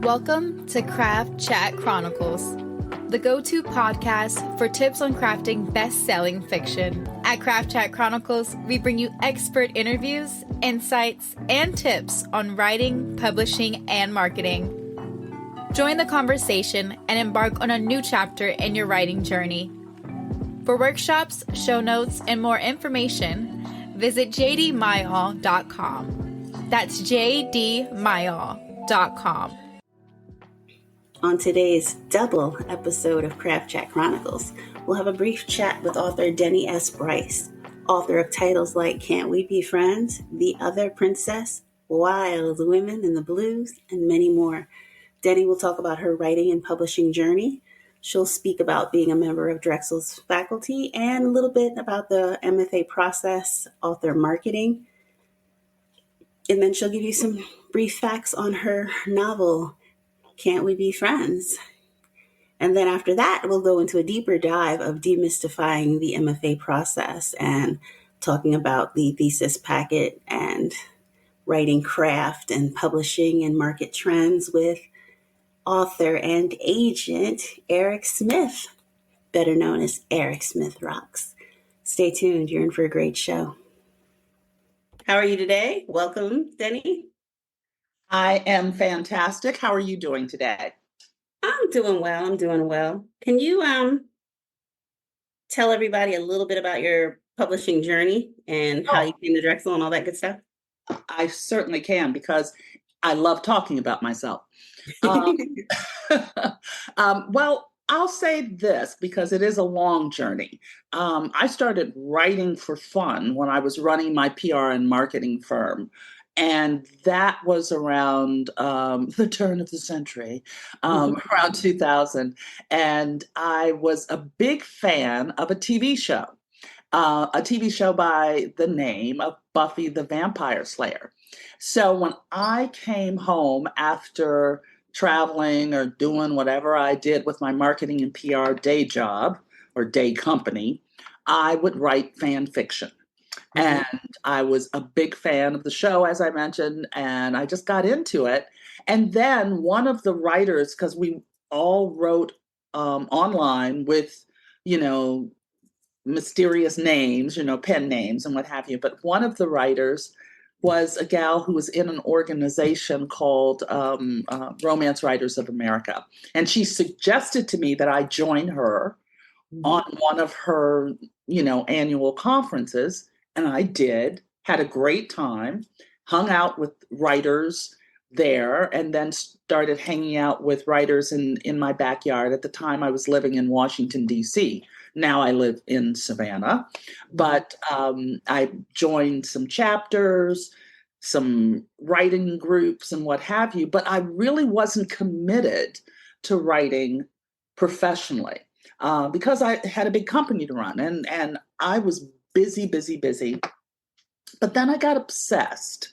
Welcome to Craft Chat Chronicles, the go-to podcast for tips on crafting best-selling fiction. At Craft Chat Chronicles, we bring you expert interviews, insights, and tips on writing, publishing, and marketing. Join the conversation and embark on a new chapter in your writing journey. For workshops, show notes, and more information, visit jdmyall.com. That's jdmyall.com. On today's double episode of Craft Chat Chronicles, we'll have a brief chat with author Denny S. Bryce, author of titles like Can't We Be Friends, The Other Princess, Wild Women in the Blues, and many more. Denny will talk about her writing and publishing journey. She'll speak about being a member of Drexel's faculty and a little bit about the MFA process, author marketing. And then she'll give you some brief facts on her novel, Can't We Be Friends? And then after that, we'll go into a deeper dive of demystifying the MFA process and talking about the thesis packet and writing craft and publishing and market trends with author and agent Eric Smith, better known as Eric Smith Rocks. Stay tuned. You're in for a great show. How are you today? Welcome, Denny. I am fantastic. How are you doing today? I'm doing well. Can you tell everybody a little bit about your publishing journey and how you came to Drexel and all that good stuff? I certainly can, because I love talking about myself. Well, I'll say this because it is a long journey. I started writing for fun when I was running my PR and marketing firm. And that was around the turn of the century, around 2000. And I was a big fan of a TV show by the name of Buffy the Vampire Slayer. So when I came home after traveling or doing whatever I did with my marketing and PR day job or day company, I would write fan fiction. And I was a big fan of the show, as I mentioned, and I just got into it. And then one of the writers, because we all wrote online with, mysterious names, pen names and what have you. But one of the writers was a gal who was in an organization called Romance Writers of America. And she suggested to me that I join her on one of her, annual conferences. And I did, had a great time, hung out with writers there, and then started hanging out with writers in my backyard. At the time, I was living in Washington, D.C. Now I live in Savannah. But I joined some chapters, some writing groups, and what have you. But I really wasn't committed to writing professionally because I had a big company to run. And I was busy. But then I got obsessed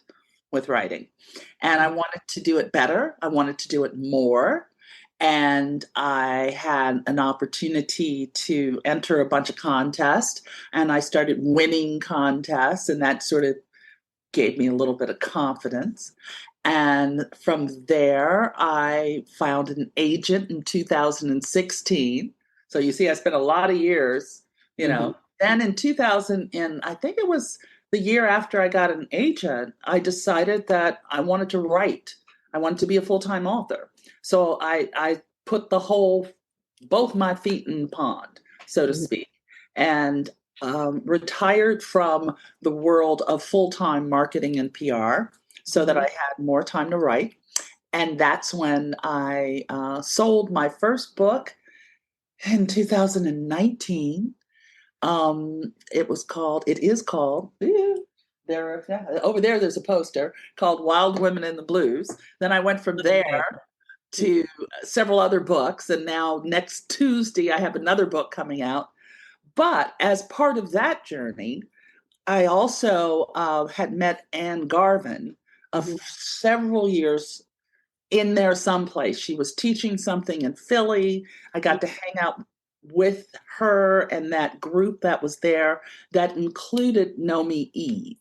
with writing and I wanted to do it better. I wanted to do it more. And I had an opportunity to enter a bunch of contests and I started winning contests, and that sort of gave me a little bit of confidence. And from there, I found an agent in 2016. So you see, I spent a lot of years, Then in 2000, and I think it was the year after I got an agent, I decided that I wanted to write. I wanted to be a full-time author. So I put both my feet in the pond, so to speak, and retired from the world of full-time marketing and PR so that I had more time to write. And that's when I sold my first book in 2019. It is called, over there's a poster called Wild Women in the Blues. Then I went from there to several other books. And now next Tuesday, I have another book coming out. But as part of that journey, I also had met Anne Garvin of several years in there someplace. She was teaching something in Philly. I got to hang out with her and that group that was there that included Nomi Eve.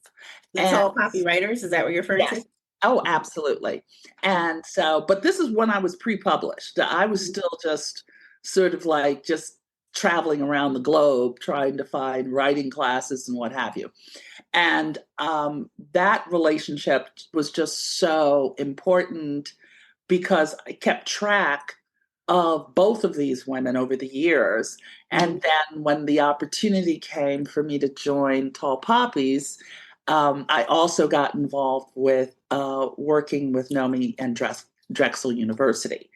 That's all copywriters? Is that what you're referring to? Oh, absolutely. And so, but this is when I was pre-published. I was still just sort of like just traveling around the globe trying to find writing classes and what have you. And that relationship was just so important because I kept track of both of these women over the years. And then when the opportunity came for me to join Tall Poppies, I also got involved with working with Nomi and Drexel University.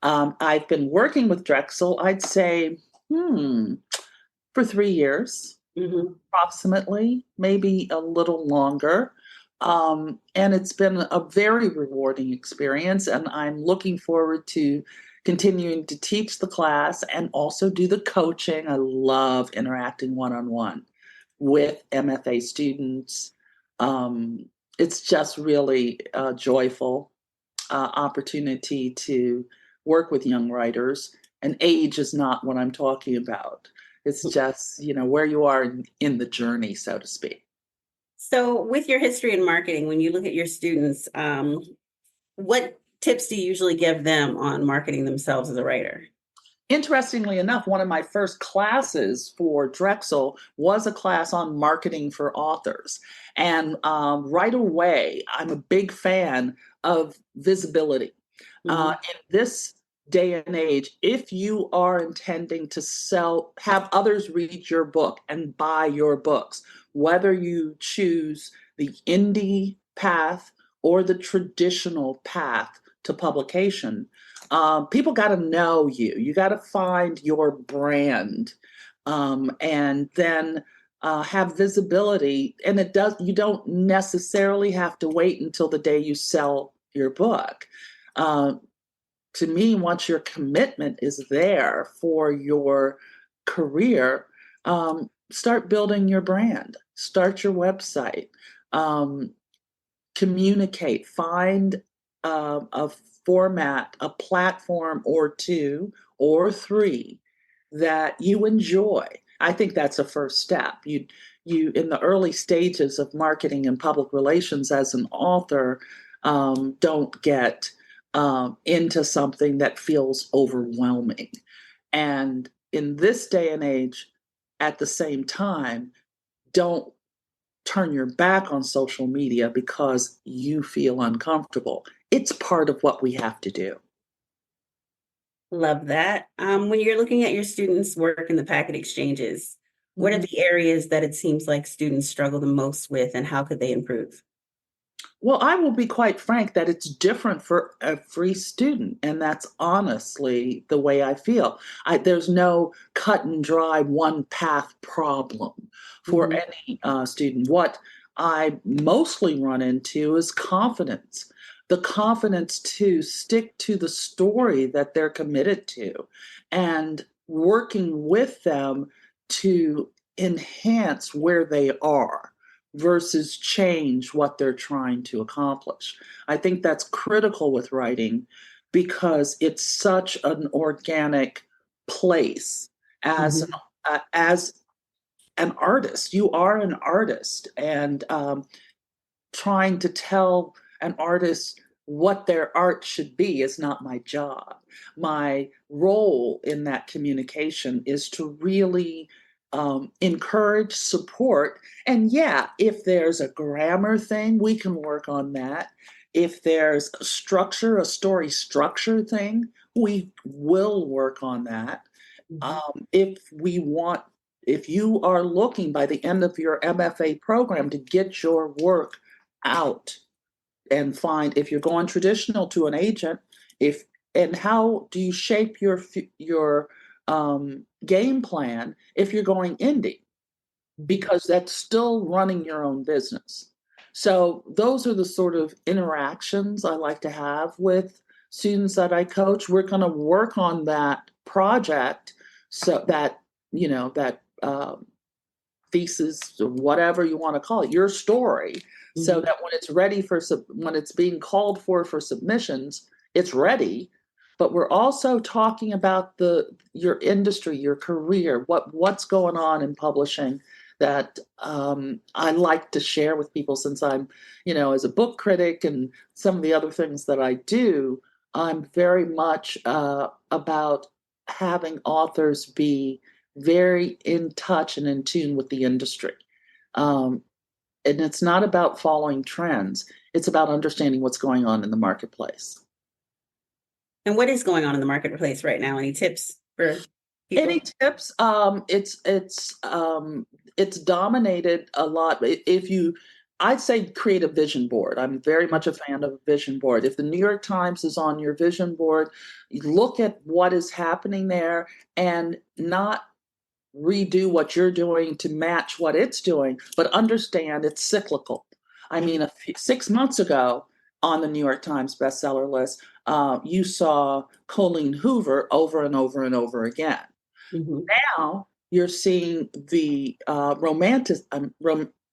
I've been working with Drexel, I'd say, for 3 years, approximately, maybe a little longer. And it's been a very rewarding experience. And I'm looking forward to continuing to teach the class and also do the coaching. I love interacting one-on-one with MFA students. It's just really a joyful opportunity to work with young writers. And age is not what I'm talking about. It's just, where you are in the journey, so to speak. So with your history in marketing, when you look at your students, what tips do you usually give them on marketing themselves as a writer? Interestingly enough, one of my first classes for Drexel was a class on marketing for authors. And right away, I'm a big fan of visibility. In this day and age, if you are intending to have others read your book and buy your books, whether you choose the indie path or the traditional path to publication, people got to know you. You got to find your brand, and then have visibility. And you don't necessarily have to wait until the day you sell your book. To me, once your commitment is there for your career, start building your brand, start your website, communicate, find a format, a platform or two or three that you enjoy. I think that's a first step. You in the early stages of marketing and public relations as an author, don't get into something that feels overwhelming. And in this day and age, at the same time, don't turn your back on social media because you feel uncomfortable. It's part of what we have to do. Love that. When you're looking at your students' work in the packet exchanges, what are the areas that it seems like students struggle the most with, and how could they improve? Well, I will be quite frank that it's different for every student, and that's honestly the way I feel. There's no cut and dry one path problem for any student. What I mostly run into is confidence, the confidence to stick to the story that they're committed to, and working with them to enhance where they are versus change what they're trying to accomplish. I think that's critical with writing because it's such an organic place as an artist. You are an artist, and trying to tell an artist what their art should be is not my job. My role in that communication is to really encourage, support. And yeah, if there's a grammar thing, we can work on that. If there's a structure, a story structure thing, we will work on that. If you are looking by the end of your MFA program to get your work out and find, if you're going traditional to an agent, and how do you shape your game plan if you're going indie, because that's still running your own business. So those are the sort of interactions I like to have with students that I coach. We're going to work on that project, so that that thesis, or whatever you want to call it, your story, so that when it's ready when it's being called for submissions, it's ready. But we're also talking about your industry, your career, what's going on in publishing that I like to share with people, since I'm, as a book critic and some of the other things that I do, I'm very much about having authors be very in touch and in tune with the industry. And it's not about following trends. It's about understanding what's going on in the marketplace. And what is going on in the marketplace right now? Any tips for people? Any tips? It's dominated a lot. I'd say create a vision board. I'm very much a fan of a vision board. If the New York Times is on your vision board, you look at what is happening there and not redo what you're doing to match what it's doing, but understand it's cyclical. I mean, 6 months ago on the New York Times bestseller list, you saw Colleen Hoover over and over and over again. Mm-hmm. Now you're seeing the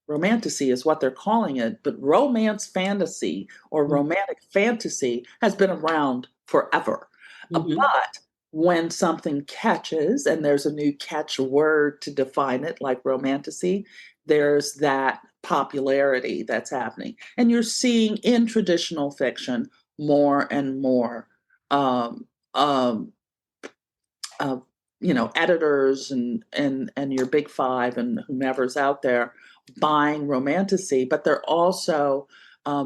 romantasy is what they're calling it, but romance fantasy or romantic fantasy has been around forever. Mm-hmm. But when something catches, and there's a new catch word to define it, like romantasy, there's that popularity that's happening. And you're seeing in traditional fiction more and more editors and your big five and whomever's out there buying romantasy, but they're also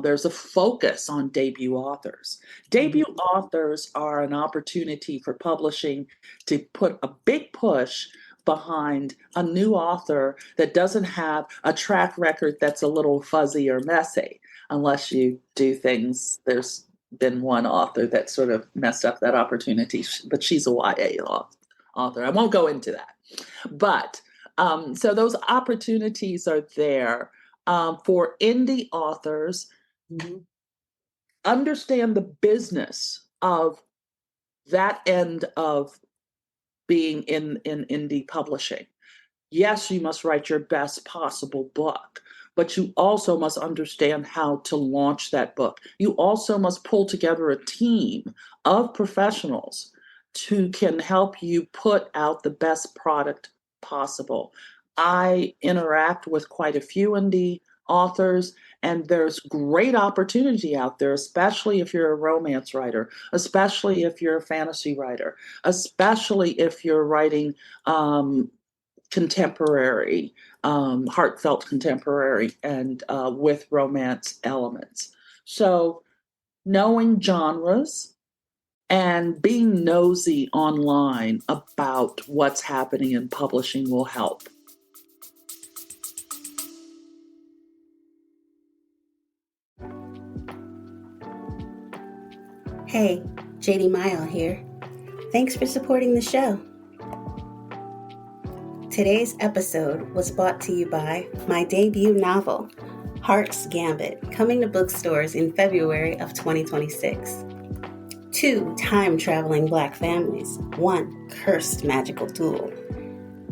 there's a focus on debut authors. Debut authors are an opportunity for publishing to put a big push behind a new author that doesn't have a track record that's a little fuzzy or messy, unless you do things. There's been one author that sort of messed up that opportunity, but she's a YA author. I won't go into that. But so those opportunities are there for indie authors. Understand the business of that end of being in indie publishing. Yes, you must write your best possible book, but you also must understand how to launch that book. You also must pull together a team of professionals who can help you put out the best product possible. I interact with quite a few indie authors, and there's great opportunity out there, especially if you're a romance writer, especially if you're a fantasy writer, especially if you're writing contemporary, heartfelt contemporary, and with romance elements. So knowing genres and being nosy online about what's happening in publishing will help. Hey, JD Mile here. Thanks for supporting the show. Today's episode was brought to you by my debut novel, Heart's Gambit, coming to bookstores in February of 2026. 2 time-traveling Black families, 1 cursed magical duel,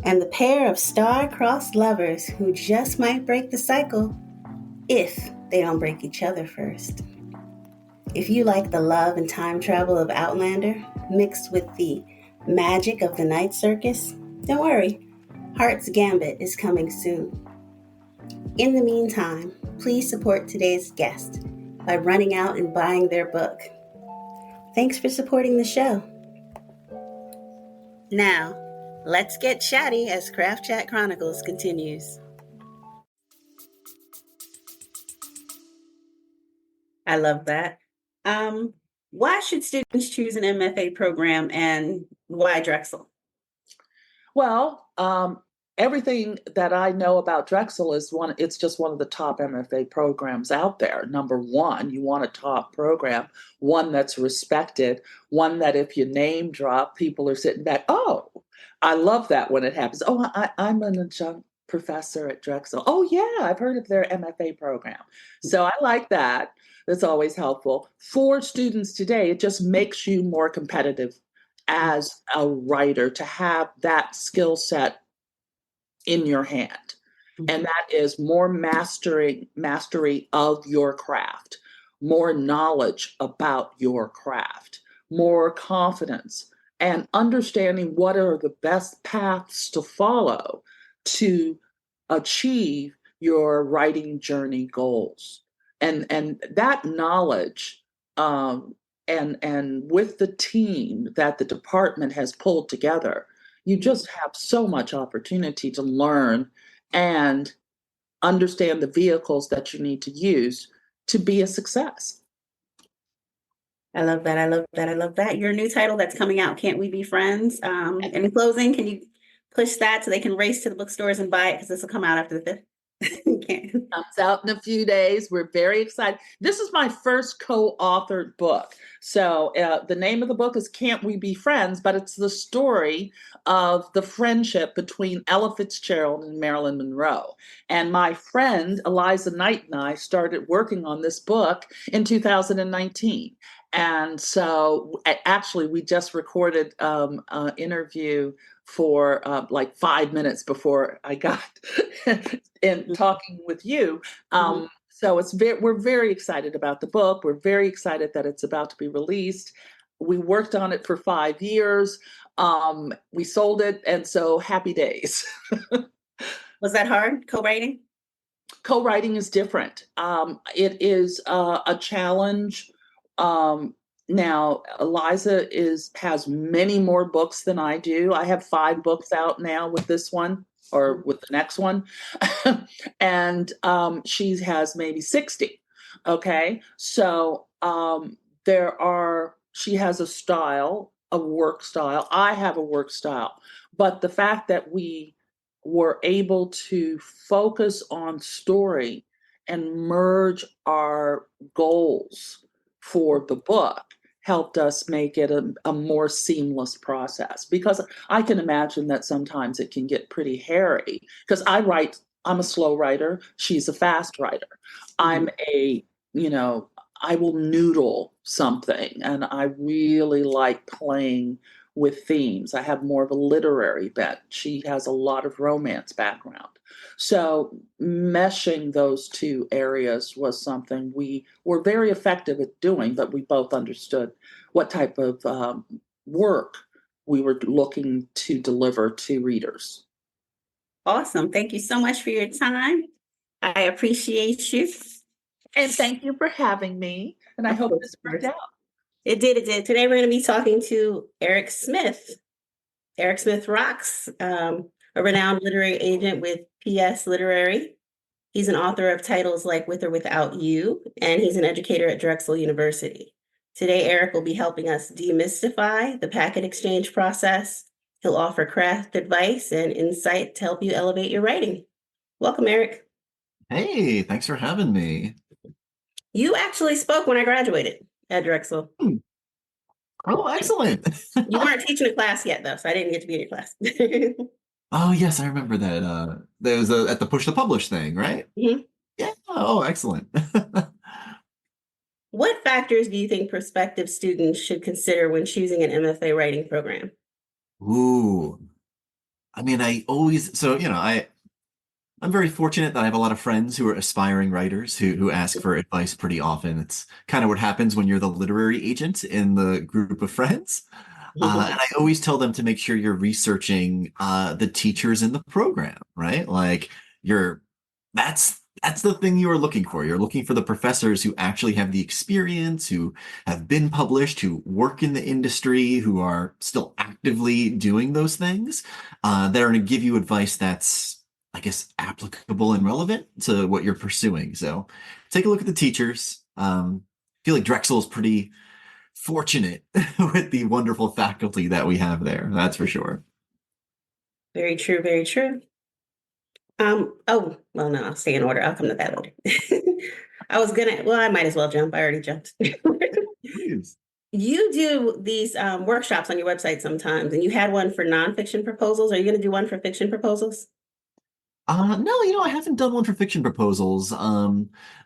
and the pair of star-crossed lovers who just might break the cycle if they don't break each other first. If you like the love and time travel of Outlander mixed with the magic of the night circus, don't worry, Heart's Gambit is coming soon. In the meantime, please support today's guest by running out and buying their book. Thanks for supporting the show. Now, let's get chatty as Craft Chat Chronicles continues. I love that. Why should students choose an MFA program, and why Drexel? Well, everything that I know about Drexel it's just one of the top MFA programs out there. Number one, you want a top program, one that's respected, one that if you name drop, people are sitting back. Oh, I love that when it happens. Oh, I'm an adjunct professor at Drexel. Oh yeah, I've heard of their MFA program. So I like that. That's always helpful. For students today, it just makes you more competitive as a writer to have that skill set in your hand. And that is more mastery of your craft, more knowledge about your craft, more confidence, and understanding what are the best paths to follow to achieve your writing journey goals. And that knowledge, and with the team that the department has pulled together, you just have so much opportunity to learn and understand the vehicles that you need to use to be a success. I love that. I love that. I love that. Your new title that's coming out, Can't We Be Friends? In closing, can you push that so they can race to the bookstores and buy it, because this will come out after the 5th? Comes out in a few days. We're very excited. This is my first co-authored book. So the name of the book is Can't We Be Friends, but it's the story of the friendship between Ella Fitzgerald and Marilyn Monroe. And my friend Eliza Knight and I started working on this book in 2019. And so actually we just recorded an interview for like 5 minutes before I got in talking with you. So we're very excited about the book. We're very excited that it's about to be released. We worked on it for 5 years. We sold it, and so happy days. Was that hard, co-writing? Co-writing is different. It is a challenge. Now, Eliza has many more books than I do. I have 5 books out now with this one, or with the next one. And she has maybe 60. Okay. So she has a style, a work style. I have a work style. But the fact that we were able to focus on story and merge our goals for the book helped us make it a more seamless process, because I can imagine that sometimes it can get pretty hairy, because I'm a slow writer. She's a fast writer. I will noodle something, and I really like playing with themes. I have more of a literary bent. She has a lot of romance background. So meshing those 2 areas was something we were very effective at doing, but we both understood what type of work we were looking to deliver to readers. Awesome. Thank you so much for your time. I appreciate you. And thank you for having me. And I hope this worked out. It did. It did. Today we're going to be talking to Eric Smith. Eric Smith rocks. A renowned literary agent with PS Literary. He's an author of titles like With or Without You, and he's an educator at Drexel University. Today, Eric will be helping us demystify the packet exchange process. He'll offer craft advice and insight to help you elevate your writing. Welcome, Eric. Hey, thanks for having me. You actually spoke when I graduated at Drexel. Oh, excellent. You weren't teaching a class yet, though, so I didn't get to be in your class. Oh, yes, I remember that. There was at the Push to Publish thing, right? Mm-hmm. Yeah. Oh, excellent. What factors do you think prospective students should consider when choosing an MFA writing program? Ooh. I mean, I'm very fortunate that I have a lot of friends who are aspiring writers who ask for advice pretty often. It's kind of what happens when you're the literary agent in the group of friends. And I always tell them to make sure you're researching the teachers in the program, right? Like that's the thing you are looking for. You're looking for the professors who actually have the experience, who have been published, who work in the industry, who are still actively doing those things, that are going to give you advice that's, I guess, applicable and relevant to what you're pursuing. So take a look at the teachers. I feel like Drexel is pretty fortunate with the wonderful faculty that we have there. That's for sure. Very true. Very true. Oh, well, no, I'll stay in order. I'll come to that later. I might as well jump. I already jumped. Please. You do these workshops on your website sometimes, and you had one for nonfiction proposals. Are you going to do one for fiction proposals? No, I haven't done one for fiction proposals,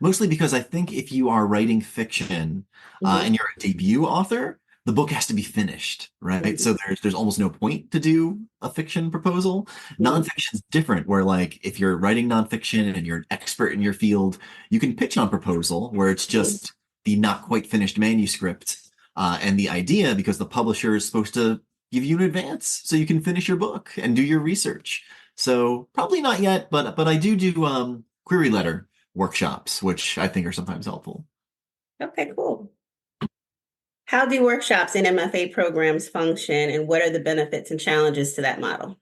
mostly because I think if you are writing fiction and you're a debut author, the book has to be finished, right? So there's almost no point to do a fiction proposal. Nonfiction's different, where like if you're writing nonfiction and you're an expert in your field, you can pitch on proposal where it's just the not quite finished manuscript and the idea, because the publisher is supposed to give you an advance so you can finish your book and do your research. So probably not yet, but I do query letter workshops, which I think are sometimes helpful. Okay, cool. How do workshops in MFA programs function, and what are the benefits and challenges to that model?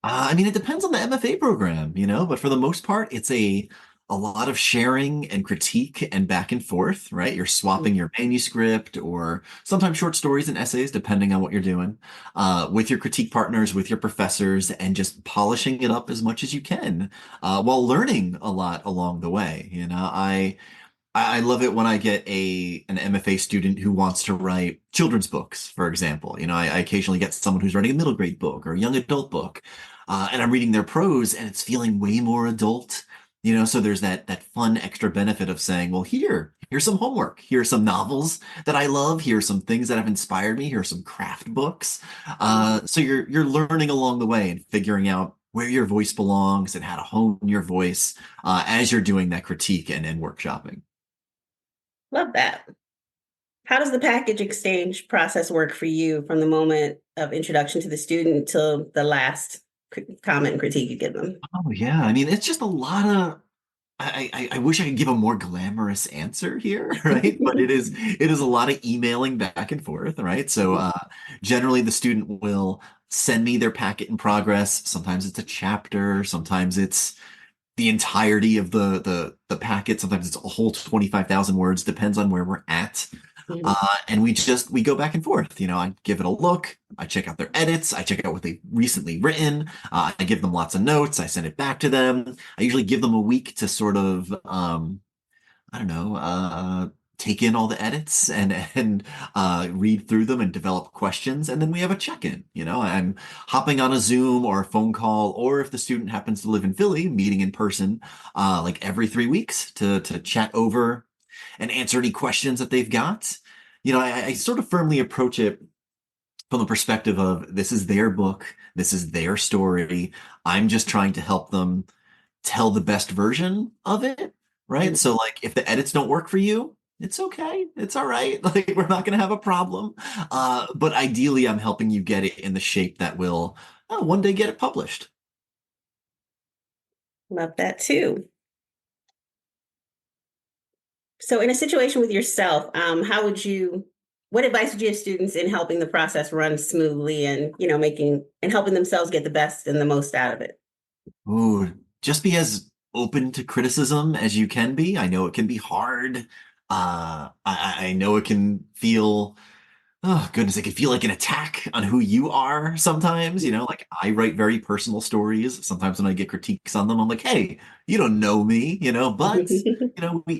I mean, it depends on the MFA program, but for the most part, it's a lot of sharing and critique and back and forth, right? You're swapping your manuscript or sometimes short stories and essays, depending on what you're doing, with your critique partners, with your professors, and just polishing it up as much as you can, while learning a lot along the way. I love it when I get an MFA student who wants to write children's books, for example. I occasionally get someone who's writing a middle grade book or a young adult book, and I'm reading their prose, and it's feeling way more adult. So there's that fun extra benefit of saying, well, here's some homework. Here's some novels that I love. Here's some things that have inspired me. Here's some craft books. So you're learning along the way and figuring out where your voice belongs and how to hone your voice as you're doing that critique and workshopping. Love that. How does the package exchange process work for you from the moment of introduction to the student till the last comment and critique you give them? Oh yeah, I mean it's just a lot of. I wish I could give a more glamorous answer here, right? But it is a lot of emailing back and forth, right? So generally the student will send me their packet in progress. Sometimes it's a chapter, sometimes it's the entirety of the packet. Sometimes it's a whole 25,000 words, depends on where we're at. And we go back and forth. I give it a look. I check out their edits. I check out what they've recently written. I give them lots of notes. I send it back to them. I usually give them a week to sort of, I don't know, take in all the edits and read through them and develop questions. And then we have a check-in. I'm hopping on a Zoom or a phone call, or if the student happens to live in Philly, meeting in person, like every 3 weeks to chat over and answer any questions that they've got. I sort of firmly approach it from the perspective of this is their book, this is their story. I'm just trying to help them tell the best version of it, right? So like if the edits don't work for you, it's okay. It's all right. Like we're not going to have a problem. But ideally, I'm helping you get it in the shape that will one day get it published. Love that too. So in a situation with yourself, what advice would you give students in helping the process run smoothly and, making and helping themselves get the best and the most out of it? Ooh, just be as open to criticism as you can be. I know it can be hard. I know it can feel, oh goodness, it can feel like an attack on who you are sometimes. Like I write very personal stories. Sometimes when I get critiques on them, I'm like, hey, you don't know me, but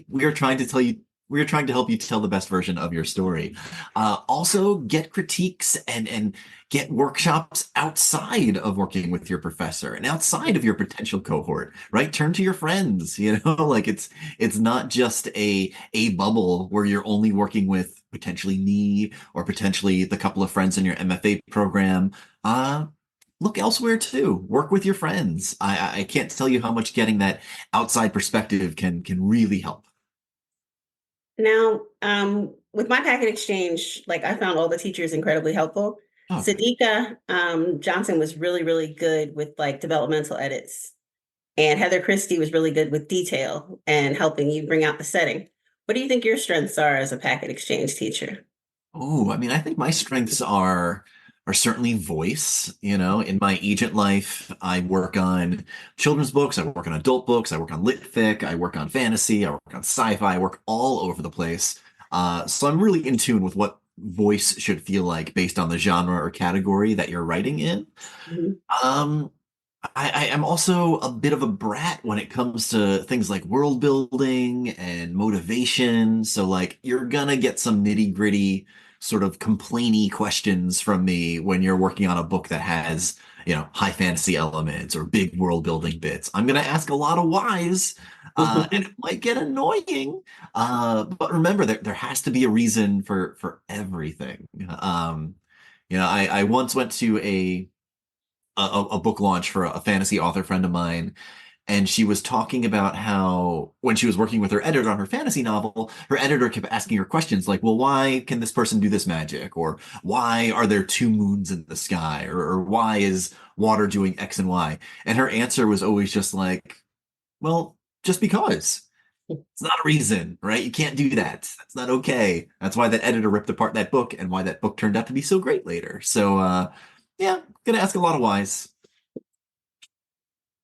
we are trying to tell you. We are trying to help you tell the best version of your story. Also, get critiques and get workshops outside of working with your professor and outside of your potential cohort, right? Turn to your friends, like it's not just a bubble where you're only working with potentially me or potentially the couple of friends in your MFA program. Look elsewhere too. Work with your friends. I can't tell you how much getting that outside perspective can really help. Now, with my packet exchange, like I found all the teachers incredibly helpful. Oh, Sadika Johnson was really, really good with like developmental edits. And Heather Christie was really good with detail and helping you bring out the setting. What do you think your strengths are as a packet exchange teacher? Oh, I mean, I think my strengths are certainly voice. In my agent life, I work on children's books, I work on adult books, I work on lit fic, I work on fantasy, I work on sci-fi, I work all over the place. So I'm really in tune with what voice should feel like based on the genre or category that you're writing in. Mhm. Um, I am also a bit of a brat when it comes to things like world building and motivation. So, like, you're gonna get some nitty gritty, sort of complainy questions from me when you're working on a book that has, high fantasy elements or big world building bits. I'm gonna ask a lot of whys, and it might get annoying. But remember that there has to be a reason for everything. I once went to a book launch for a fantasy author friend of mine. and she was talking about how when she was working with her editor on her fantasy novel, her editor kept asking her questions like, well, why can this person do this magic? Or why are there two moons in the sky? Or why is water doing X and Y? And her answer was always just like, well, just because. It's not a reason, right? You can't do that. That's not okay. That's why that editor ripped apart that book and why that book turned out to be so great later. So, yeah, gonna ask a lot of whys.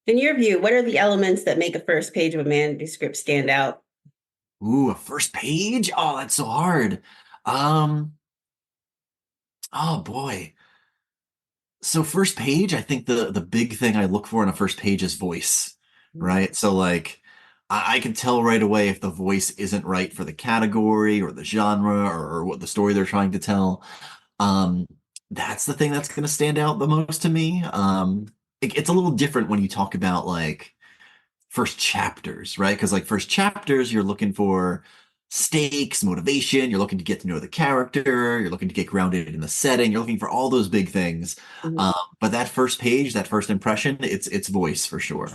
In your view, what are the elements that make a first page of a manuscript stand out? Ooh, a first page? Oh, that's so hard. Um, oh boy. So first page, I think the big thing I look for in a first page is voice, right? So like I can tell right away if the voice isn't right for the category or the genre or what the story they're trying to tell. Um, that's the thing that's going to stand out the most to me. It's a little different when you talk about like first chapters, right? Because like first chapters, you're looking for stakes, motivation, you're looking to get to know the character, you're looking to get grounded in the setting, you're looking for all those big things. Mhm. But that first page, that first impression, it's voice for sure.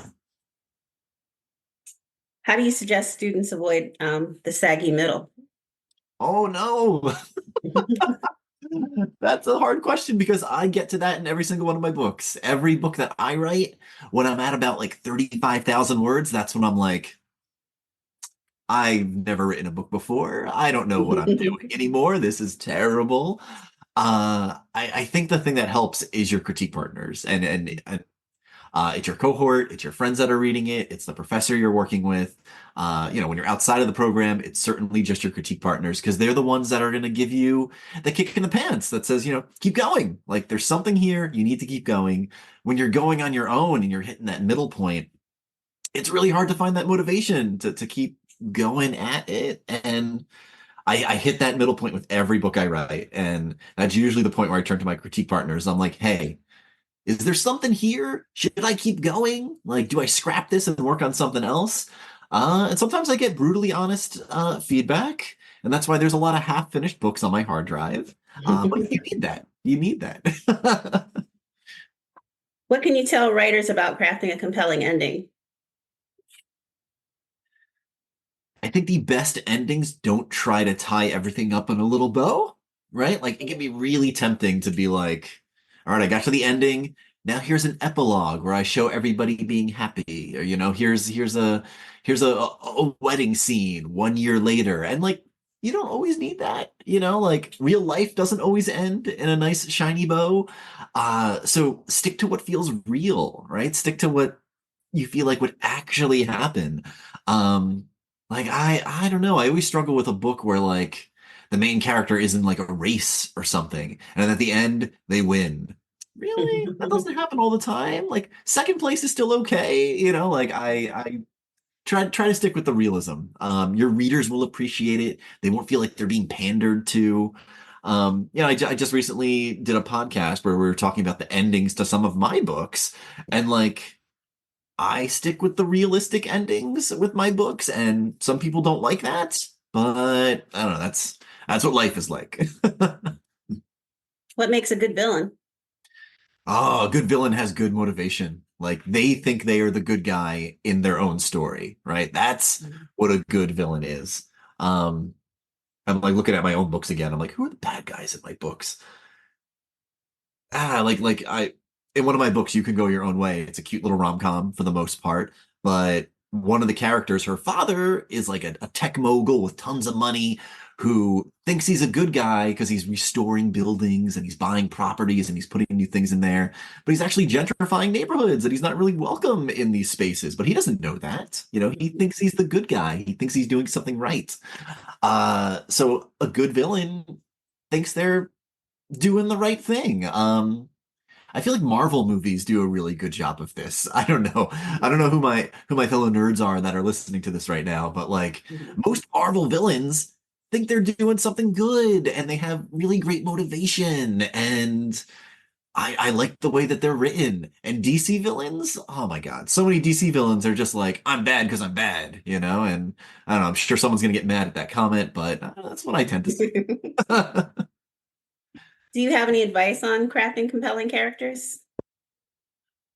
How do you suggest students avoid the saggy middle? Oh no. That's a hard question because I get to that in every single one of my books. Every book that I write, when I'm at about like 35,000 words, that's when I'm like, I've never written a book before. I don't know what I'm doing anymore. This is terrible. I think the thing that helps is your critique partners, and it's your cohort, it's your friends that are reading it, it's the professor you're working with. When you're outside of the program, it's certainly just your critique partners because they're the ones that are going to give you the kick in the pants that says, keep going. Like there's something here, you need to keep going. When you're going on your own and you're hitting that middle point, it's really hard to find that motivation to keep going at it. And I hit that middle point with every book I write. And that's usually the point where I turn to my critique partners. I'm like, hey, is there something here? Should I keep going? Like, do I scrap this and work on something else? And sometimes I get brutally honest feedback. And that's why there's a lot of half-finished books on my hard drive. But you need that. You need that. What can you tell writers about crafting a compelling ending? I think the best endings don't try to tie everything up in a little bow, right? Like it can be really tempting to be like, all right, I got to the ending. Now here's an epilogue where I show everybody being happy. Or, here's a wedding scene 1 year later. And like you don't always need that, like real life doesn't always end in a nice shiny bow. So stick to what feels real, right? Stick to what you feel like would actually happen. Um, like I don't know. I always struggle with a book where like the main character is in like a race or something, and at the end they win. Really? That doesn't happen all the time. Like second place is still okay, like I try to stick with the realism. Your readers will appreciate it. They won't feel like they're being pandered to. I just recently did a podcast where we were talking about the endings to some of my books, and like I stick with the realistic endings with my books, and some people don't like that, but I don't know. That's what life is like. What makes a good villain? Oh, a good villain has good motivation. Like they think they are the good guy in their own story, right? That's what a good villain is. Um, I'm like looking at my own books again. I'm like, who are the bad guys in my books? Like I in one of my books, You Can Go Your Own Way. It's a cute little rom-com for the most part, but one of the characters, her father, is like a tech mogul with tons of money who thinks he's a good guy because he's restoring buildings and he's buying properties and he's putting new things in there, but he's actually gentrifying neighborhoods and he's not really welcome in these spaces. But he doesn't know that. He thinks he's the good guy. He thinks he's doing something right. So a good villain thinks they're doing the right thing. I feel like Marvel movies do a really good job of this. I don't know. I don't know who my fellow nerds are that are listening to this right now, but like most Marvel villains think they're doing something good and they have really great motivation and I like the way that they're written. And DC villains, oh my God, so many DC villains are just like, I'm bad because I'm bad, and I don't know, I'm sure someone's gonna get mad at that comment, but that's what I tend to see. Do you have any advice on crafting compelling characters?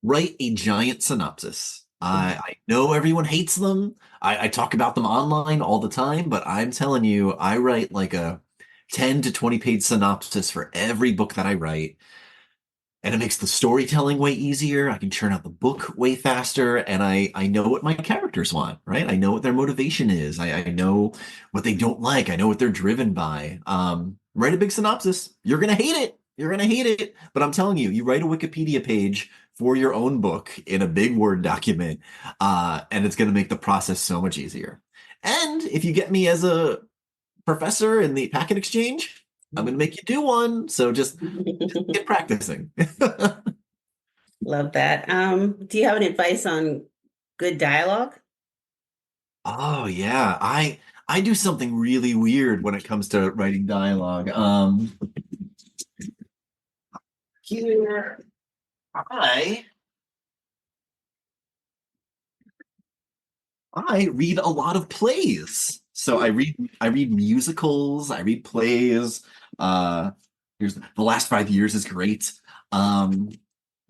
Write a giant synopsis. I know everyone hates them. I talk about them online all the time, but I'm telling you, I write like a 10 to 20 page synopsis for every book that I write. And it makes the storytelling way easier. I can churn out the book way faster, and I know what my characters want, right? I know what their motivation is. I know what they don't like. I know what they're driven by. Write a big synopsis. You're gonna hate it. You're gonna hate it. But I'm telling you, you write a Wikipedia page for your own book in a big Word document, and it's gonna make the process so much easier. And if you get me as a professor in the packet exchange, I'm gonna make you do one. So just get practicing. Love that. Do you have any advice on good dialogue? Oh yeah, I do something really weird when it comes to writing dialogue. Here I I read a lot of plays. So I read musicals, I read plays. Uh here's the last 5 years is great. I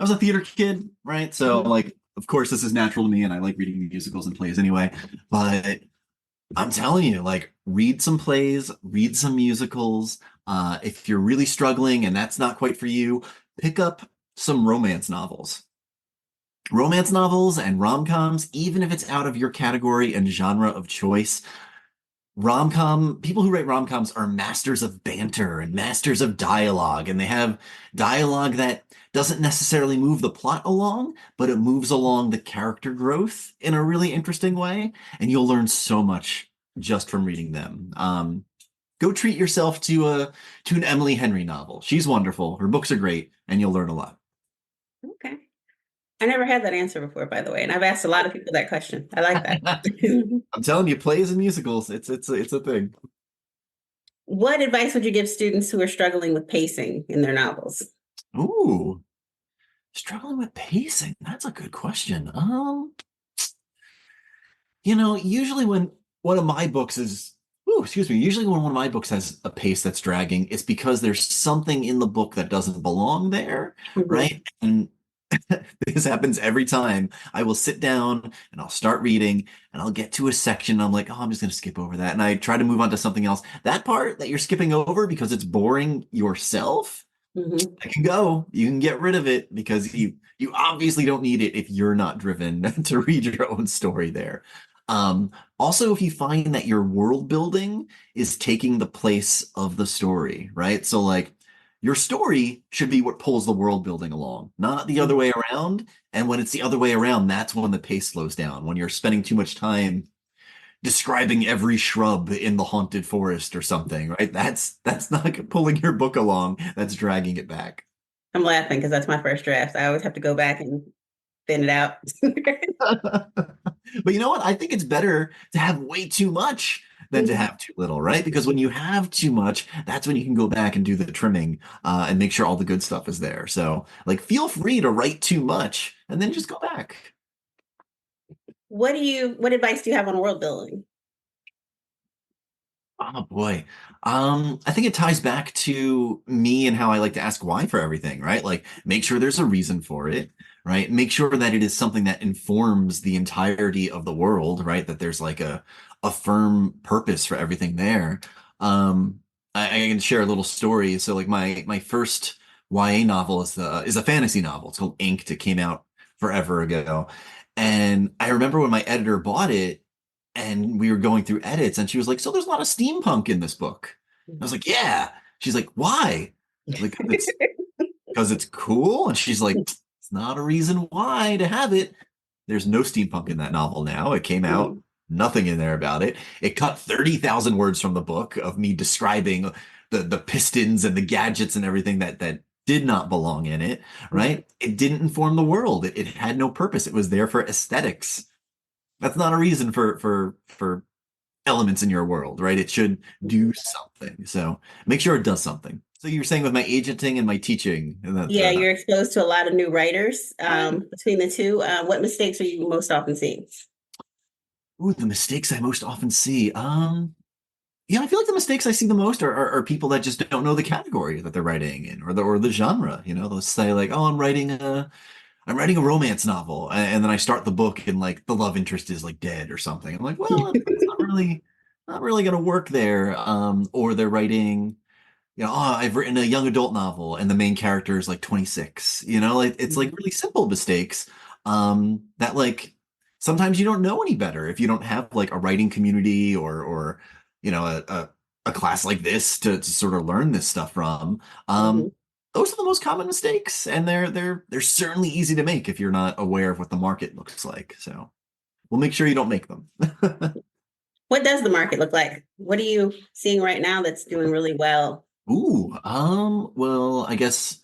was a theater kid, right? So like of course this is natural to me and I like reading musicals and plays anyway. But I'm telling you, like, read some plays, read some musicals. If you're really struggling and that's not quite for you, pick up some romance novels. Romance novels and rom-coms, even if it's out of your category and genre of choice, people who write rom-coms are masters of banter and masters of dialogue, and they have dialogue that doesn't necessarily move the plot along, but it moves along the character growth in a really interesting way, and you'll learn so much just from reading them. Go treat yourself to an Emily Henry novel. She's wonderful. Her books are great, and you'll learn a lot. Okay. I never had that answer before, by the way, and I've asked a lot of people that question. I like that. I'm telling you, plays and musicals, it's a thing. What advice would you give students who are struggling with pacing in their novels? Ooh, struggling with pacing. That's a good question. Usually when one of my books is, excuse me, usually when one of my books has a pace that's dragging, it's because there's something in the book that doesn't belong there, right? And this happens every time. I will sit down and I'll start reading and I'll get to a section. I'm like, oh, I'm just going to skip over that. And I try to move on to something else. That part that you're skipping over because it's boring yourself, I can go. You can get rid of it because you obviously don't need it if you're not driven to read your own story there. Also, if you find that your world building is taking the place of the story, right? So like your story should be what pulls the world building along, not the other way around. And when it's the other way around, that's when the pace slows down. When you're spending too much time describing every shrub in the haunted forest or something, right? That's not pulling your book along. That's dragging it back. I'm laughing because that's my first draft. I always have to go back and thin it out. But you know what? I think it's better to have way too much than to have too little, right? Because when you have too much, that's when you can go back and do the trimming and make sure all the good stuff is there. So, like, feel free to write too much and then just go back. What advice do you have on world building? Oh boy. I think it ties back to me and how I like to ask why for everything, right? Like make sure there's a reason for it, right? Make sure that it is something that informs the entirety of the world, right? That there's like a firm purpose for everything there. I can share a little story. So like my first YA novel is a fantasy novel. It's called Inked. It came out forever ago. And I remember when my editor bought it, and we were going through edits and she was like, so there's a lot of steampunk in this book. I was like, yeah. She's like, why? Like, it's because it's cool. And she's like, it's not a reason why to have it. There's no steampunk in that novel now. It came out, nothing in there about it. It cut 30,000 words from the book of me describing the pistons and the gadgets and everything that did not belong in it, right? It didn't inform the world. It had no purpose. It was there for aesthetics. That's not a reason for elements in your world, right? It should do something. So make sure it does something. So you were saying with my agenting and my teaching, and Yeah, you're exposed to a lot of new writers. Between the two, what mistakes are you most often seeing? Ooh, the mistakes I most often see. I feel like the mistakes I see the most are people that just don't know the category that they're writing in or the genre. They'll say like, oh, I'm writing I'm writing a romance novel, and then I start the book and like the love interest is like dead or something. I'm like, well, it's not really gonna work there. Or they're writing, oh, I've written a young adult novel and the main character is like 26. Like it's like really simple mistakes. That like sometimes you don't know any better if you don't have like a writing community or a class like this to sort of learn this stuff from. Mm-hmm. Those are the most common mistakes, and they're certainly easy to make if you're not aware of what the market looks like. So we'll make sure you don't make them. What does the market look like? What are you seeing right now that's doing really well? Ooh, well, I guess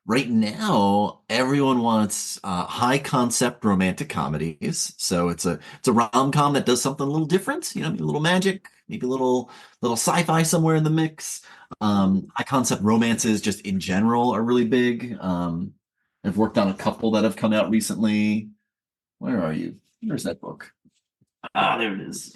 right now everyone wants high concept romantic comedies. So it's a rom-com that does something a little different, maybe a little magic, maybe a little sci-fi somewhere in the mix. High concept romances just in general are really big. I've worked on a couple that have come out recently. Where are you? Where's that book? Ah, there it is.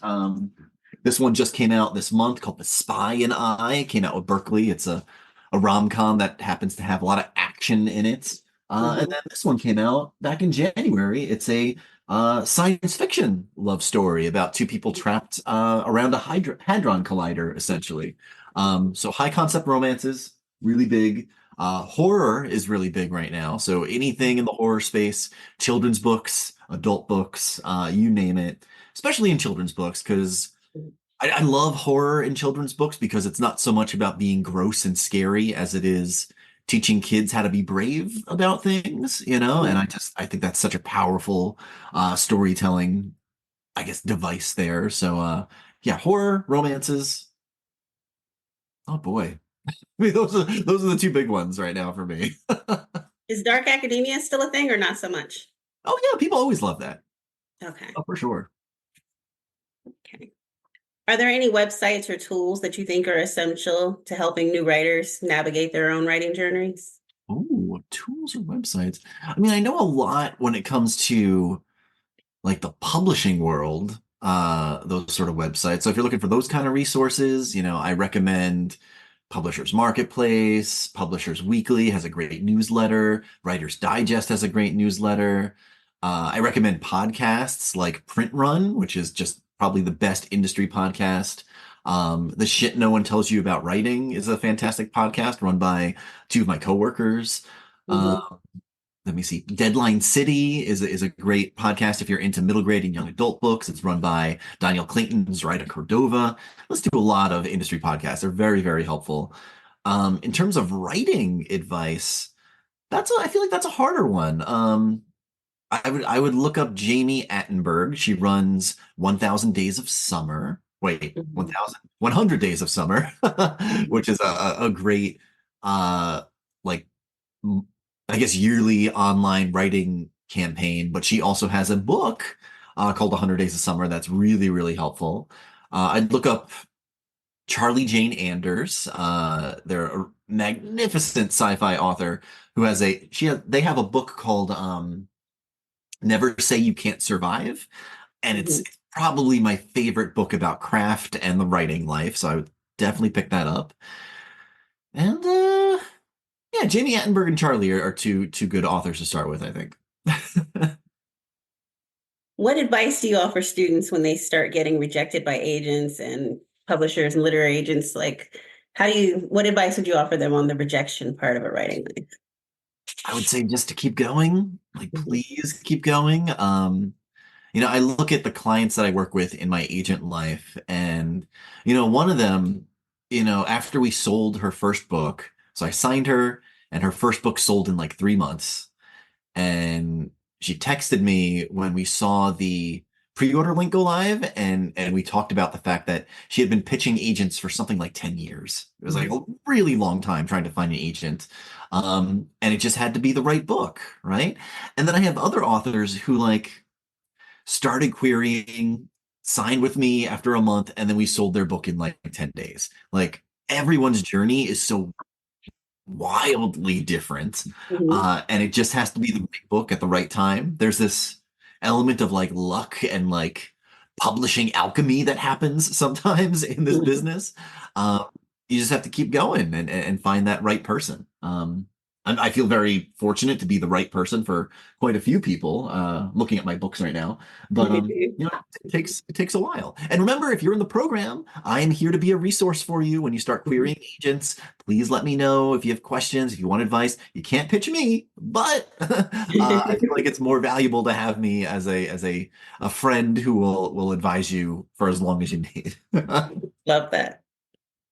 This one just came out this month called The Spy and I. It came out with Berkeley. It's a rom-com that happens to have a lot of action in it. And Mm-hmm. then this one came out back in January. It's a science fiction love story about two people trapped around a hadron collider, essentially. So high concept romances, really big. Horror is really big right now. So anything in the horror space, children's books, adult books, you name it, especially in children's books, because I love horror in children's books because it's not so much about being gross and scary as it is teaching kids how to be brave about things, and I think that's such a powerful storytelling, I guess, device there. So yeah, horror, romances. Oh boy. I mean, those are the two big ones right now for me. Is dark academia still a thing or not so much? Oh yeah, people always love that. Okay. Oh, for sure. Okay. Are there any websites or tools that you think are essential to helping new writers navigate their own writing journeys? Oh, tools or websites. I mean, I know a lot when it comes to like the publishing world, those sort of websites. So if you're looking for those kind of resources, I recommend Publishers Marketplace. Publishers Weekly has a great newsletter. Writer's Digest has a great newsletter. I recommend podcasts like Print Run, which is just probably the best industry podcast. The Shit No One Tells You About Writing is a fantastic podcast run by two of my coworkers. Uh, Mm-hmm. Let me see. Deadline City is a great podcast if you're into middle grade and young adult books. It's run by Daniel Clayton's Rita Cordova. Let's do a lot of industry podcasts. They're very, very helpful. In terms of writing advice, I feel like that's a harder one. I would look up Jamie Attenberg. She runs 1,000 Days of Summer. Wait, Mm-hmm. 1,100 Days of Summer, which is a great like I guess yearly online writing campaign, but she also has a book called 100 Days of Summer that's really, really helpful. I'd look up Charlie Jane Anders. They're a magnificent sci-fi author who they have a book called Never Say You Can't Survive, and it's Mm-hmm. probably my favorite book about craft and the writing life, so I would definitely pick that up. And yeah, Jamie Attenberg and Charlie are two good authors to start with, I think. What advice do you offer students when they start getting rejected by agents and publishers and literary agents? Like, what advice would you offer them on the rejection part of a writing life? I would say just to keep going, like Mhm. please keep going. I look at the clients that I work with in my agent life, and one of them, after we sold her first book, so I signed her, and her first book sold in like 3 months. And she texted me when we saw the pre-order link go live, and we talked about the fact that she had been pitching agents for something like 10 years. It was like a really long time trying to find an agent. And it just had to be the right book, right? And then I have other authors who like started querying, signed with me after a month, and then we sold their book in like 10 days. Like everyone's journey is so wildly different. Mhm. And it just has to be the right book at the right time. There's this element of like luck and like publishing alchemy that happens sometimes in this Mhm. business. Um, you just have to keep going and find that right person. I feel very fortunate to be the right person for quite a few people, looking at my books right now. But it takes a while. And remember, if you're in the program, I'm here to be a resource for you when you start querying agents. Please let me know if you have questions, if you want advice. You can't pitch me, but I feel like it's more valuable to have me as a friend who will advise you for as long as you need. Love that.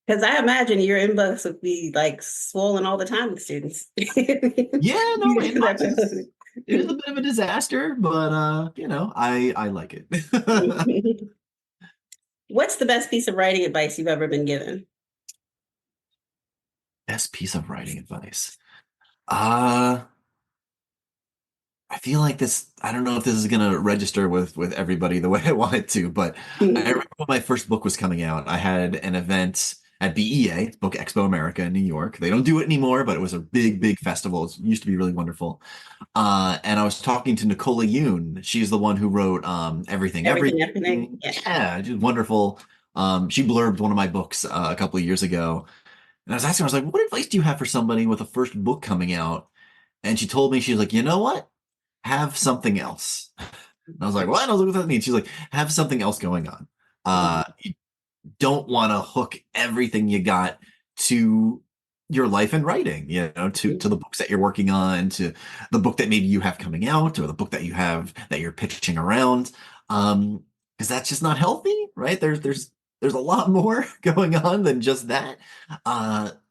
Because I imagine your inbox would be like swollen all the time with students. Yeah, no, my inbox it is a bit of a disaster, but I like it. What's the best piece of writing advice you've ever been given? Best piece of writing advice. Uh I feel like this, I don't know if this is gonna register with everybody the way I want it to, but I remember when my first book was coming out, I had an event at BEA, Book Expo America in New York. They don't do it anymore, but it was a big, big festival. It used to be really wonderful. And I was talking to Nicola Yoon. She's the one who wrote Everything, Everything. Yeah. Yeah, just wonderful. She blurbed one of my books a couple of years ago. And I was asking her, I was like, what advice do you have for somebody with a first book coming out? And she told me, she's like, you know what? Have something else. And I was like, what? I was like, what does that mean? She's like, have something else going on. You don't want to hook everything you got to your life and writing, to the books that you're working on, to the book that maybe you have coming out, or the book that you have that you're pitching around. Because that's just not healthy, right? There's a lot more going on than just that.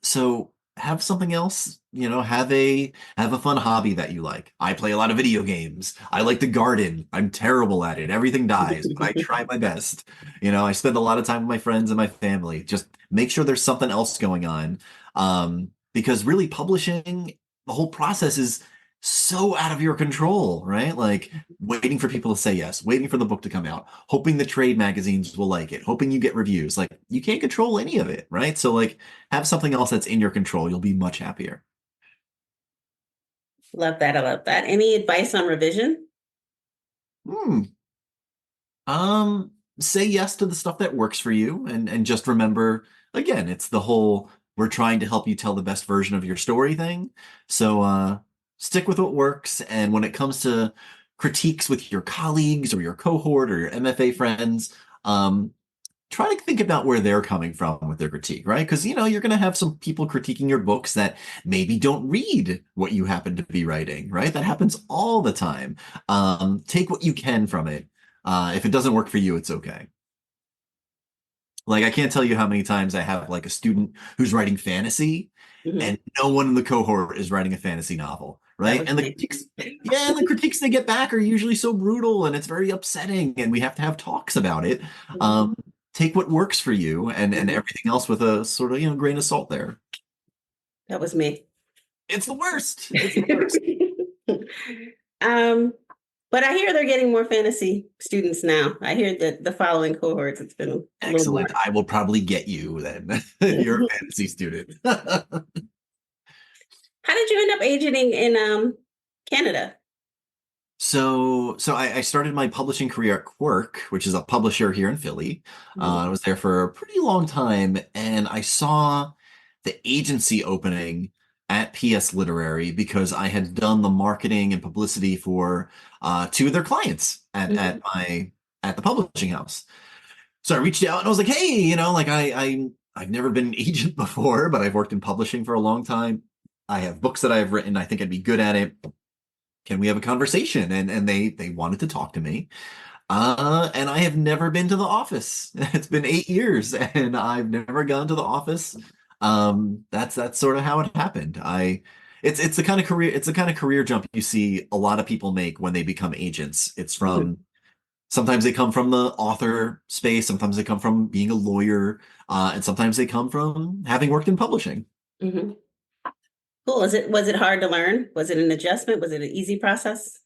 So have something else, have a fun hobby that you like. I play a lot of video games. I like to garden. I'm terrible at it. Everything dies, but I try my best. I spend a lot of time with my friends and my family. Just make sure there's something else going on. Because really publishing, the whole process is so out of your control, right? Like waiting for people to say yes, waiting for the book to come out, hoping the trade magazines will like it, hoping you get reviews. Like you can't control any of it, right? So like have something else that's in your control. You'll be much happier. Love that. I love that. Any advice on revision? Say yes to the stuff that works for you and just remember, again, it's the whole we're trying to help you tell the best version of your story thing. So stick with what works. And when it comes to critiques with your colleagues or your cohort or your MFA friends, try to think about where they're coming from with their critique, right? Because, you're going to have some people critiquing your books that maybe don't read what you happen to be writing, right? That happens all the time. Take what you can from it. If it doesn't work for you, it's okay. Like, I can't tell you how many times I have like a student who's writing fantasy and no one in the cohort is writing a fantasy novel, right? And the critiques they get back are usually so brutal and it's very upsetting and we have to have talks about it. Take what works for you and everything else with a sort of, grain of salt there. That was me. It's the worst. It's the worst. But I hear they're getting more fantasy students now. I hear that the following cohorts, it's been a little more. I will probably get you then. You're a fantasy student. How did you end up agenting in Canada? So I started my publishing career at Quirk, which is a publisher here in Philly. I was there for a pretty long time, and I saw the agency opening at PS Literary because I had done the marketing and publicity for two of their clients at the publishing house. So I reached out and I was like, hey, I've never been an agent before, but I've worked in publishing for a long time. I have books that I've written. I think I'd be good at it. Can we have a conversation? And they wanted to talk to me. And I have never been to the office. It's been 8 years and I've never gone to the office. That's sort of how it happened. It's the kind of career jump you see a lot of people make when they become agents. It's from sometimes they come from the author space, sometimes they come from being a lawyer, and sometimes they come from having worked in publishing. Cool. Was it hard to learn? Was it an adjustment? Was it an easy process?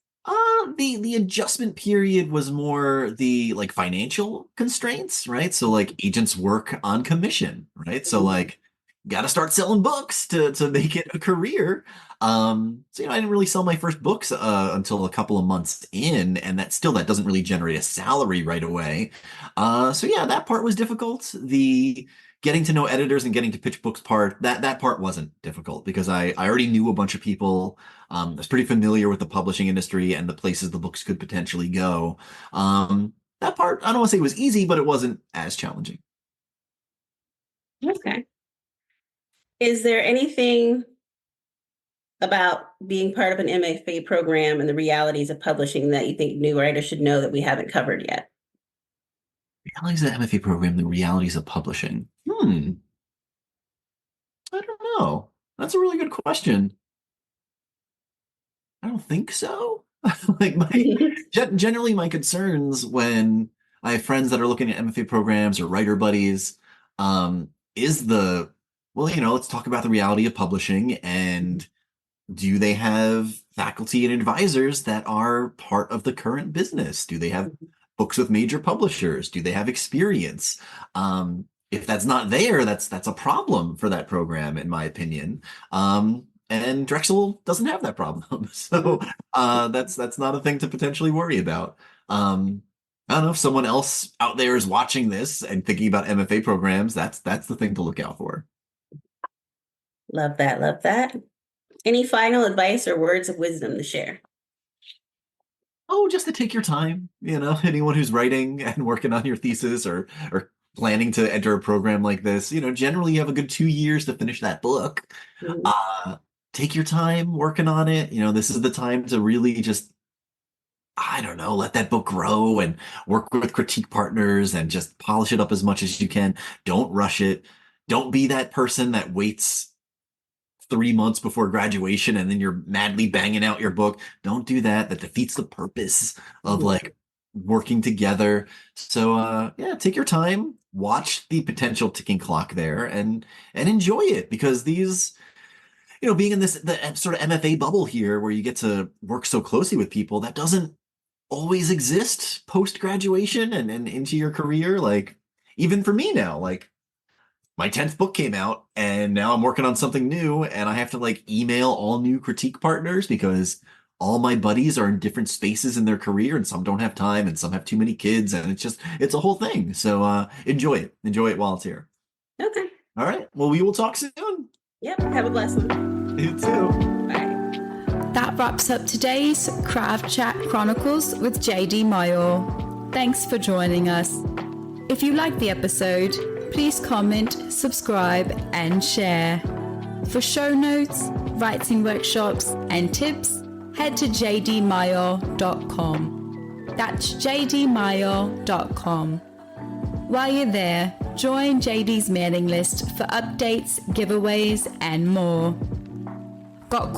The adjustment period was more the like financial constraints, right? So like agents work on commission, right? So like got to start selling books to make it a career. So, I didn't really sell my first books until a couple of months in, and that doesn't really generate a salary right away. So yeah, that part was difficult. The getting to know editors and getting to pitch books part, that part wasn't difficult because I already knew a bunch of people. I was pretty familiar with the publishing industry and the places the books could potentially go. That part, I don't want to say it was easy, but it wasn't as challenging. Okay. Is there anything about being part of an MFA program and the realities of publishing that you think new writers should know that we haven't covered yet? Realities of the MFA program, the realities of publishing. I don't know. That's a really good question. I don't think so. Like generally my concerns when I have friends that are looking at MFA programs or writer buddies, is let's talk about the reality of publishing, and do they have faculty and advisors that are part of the current business? Do they have books with major publishers? Do they have experience? If that's not there, that's a problem for that program, in my opinion. And Drexel doesn't have that problem. So that's not a thing to potentially worry about. I don't know if someone else out there is watching this and thinking about MFA programs, that's the thing to look out for. Love that. Love that. Any final advice or words of wisdom to share? Oh, just to take your time. Anyone who's writing and working on your thesis or planning to enter a program like this, generally you have a good 2 years to finish that book. Take your time working on it. This is the time to really just, I don't know, let that book grow and work with critique partners and just polish it up as much as you can. Don't rush it. Don't be that person that waits 3 months before graduation and then you're madly banging out your book. Don't do that. That defeats the purpose of working together. So yeah, take your time, watch the potential ticking clock there and enjoy it, because these, being in the sort of MFA bubble here where you get to work so closely with people, that doesn't always exist post-graduation and into your career. Like, even for me now, my 10th book came out and now I'm working on something new and I have to email all new critique partners because all my buddies are in different spaces in their career and some don't have time and some have too many kids, and it's a whole thing. So enjoy it while it's here. Okay. All right. Well, we will talk soon. Yep. Have a blessed one. You too. Bye. That wraps up today's Craft Chat Chronicles with JD Mayor. Thanks for joining us. If you liked the episode, please comment, subscribe, and share. For show notes, writing workshops, and tips, head to jdmayo.com. That's jdmayo.com. While you're there, join JD's mailing list for updates, giveaways, and more. Got